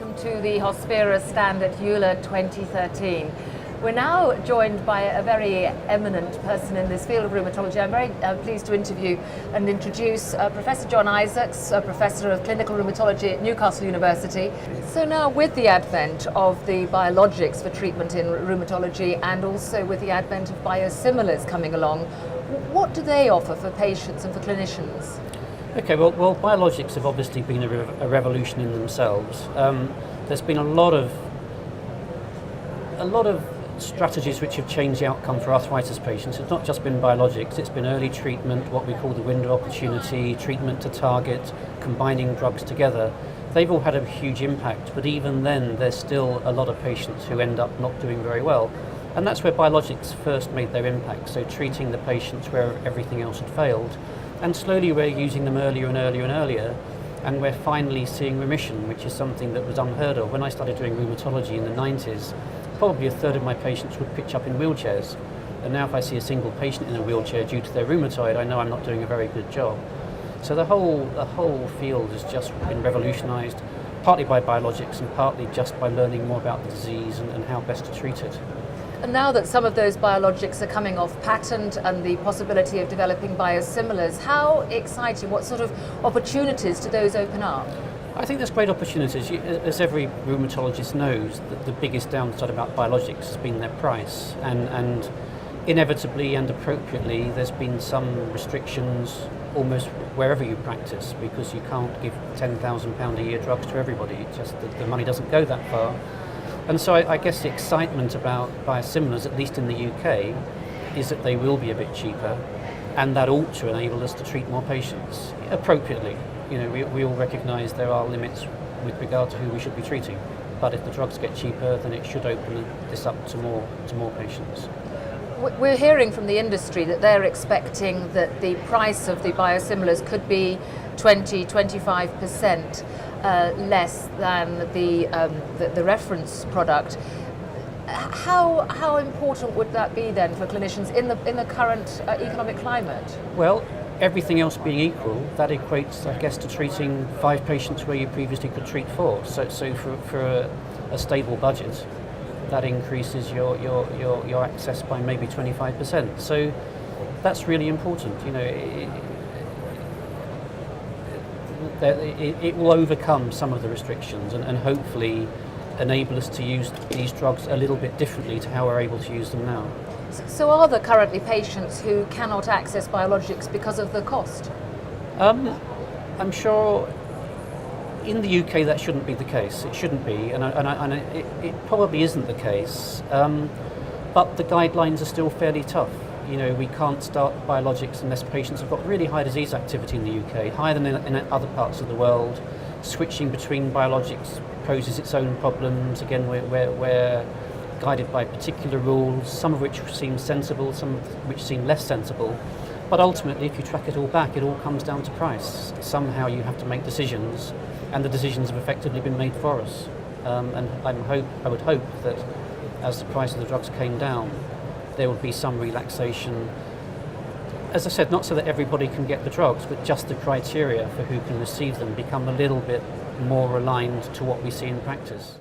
welcome to the Hospira stand at EULAR 2013. We're now joined by a very eminent person in this field of rheumatology. I'm very pleased to interview and introduce Professor John Isaacs, a Professor of Clinical Rheumatology at Newcastle University. So now with the advent of the biologics for treatment in rheumatology and also with the advent of biosimilars coming along, what do they offer for patients and for clinicians? Okay, well, biologics have obviously been a revolution in themselves. There's been a lot of strategies which have changed the outcome for arthritis patients. It's not just been biologics, it's been early treatment, what we call the window of opportunity, treatment to target, combining drugs together. They've all had a huge impact, but even then there's still a lot of patients who end up not doing very well. And that's where biologics first made their impact, so treating the patients where everything else had failed. And slowly we're using them earlier and earlier and earlier, and we're finally seeing remission, which is something that was unheard of. When I started doing rheumatology in the 90s, probably a third of my patients would pitch up in wheelchairs. And now if I see a single patient in a wheelchair due to their rheumatoid, I know I'm not doing a very good job. So the whole field has just been revolutionised, partly by biologics and partly just by learning more about the disease and how best to treat it. And now that some of those biologics are coming off patent and the possibility of developing biosimilars, how exciting, what sort of opportunities do those open up? I think there's great opportunities. As every rheumatologist knows, the biggest downside about biologics has been their price. And inevitably and appropriately, there's been some restrictions almost wherever you practice, because you can't give £10,000 a year drugs to everybody. It's just that the money doesn't go that far. And so I guess the excitement about biosimilars, at least in the UK, is that they will be a bit cheaper, and that ought to enable us to treat more patients appropriately. You know, we all recognise there are limits with regard to who we should be treating, but if the drugs get cheaper, then it should open this up to more patients. We're hearing from the industry that they're expecting that the price of the biosimilars could be 20–25% less than the reference product. How important would that be then for clinicians in the current economic climate? Well, everything else being equal, that equates, I guess, to treating 5 patients where you previously could treat 4. So for a stable budget, that increases your access by maybe 25%. So that's really important. You know, it will overcome some of the restrictions and hopefully enable us to use these drugs a little bit differently to how we're able to use them now. So are there currently patients who cannot access biologics because of the cost? I'm sure in the UK that shouldn't be the case. It shouldn't be, and it probably isn't the case. But the guidelines are still fairly tough. You know, we can't start biologics unless patients have got really high disease activity in the UK, higher than in other parts of the world. Switching between biologics poses its own problems. Again, we're guided by particular rules, some of which seem sensible, some of which seem less sensible. But ultimately, if you track it all back, it all comes down to price. Somehow you have to make decisions, and the decisions have effectively been made for us. And I would hope that as the price of the drugs came down, there would be some relaxation. As I said, not so that everybody can get the drugs, but just the criteria for who can receive them become a little bit more aligned to what we see in practice.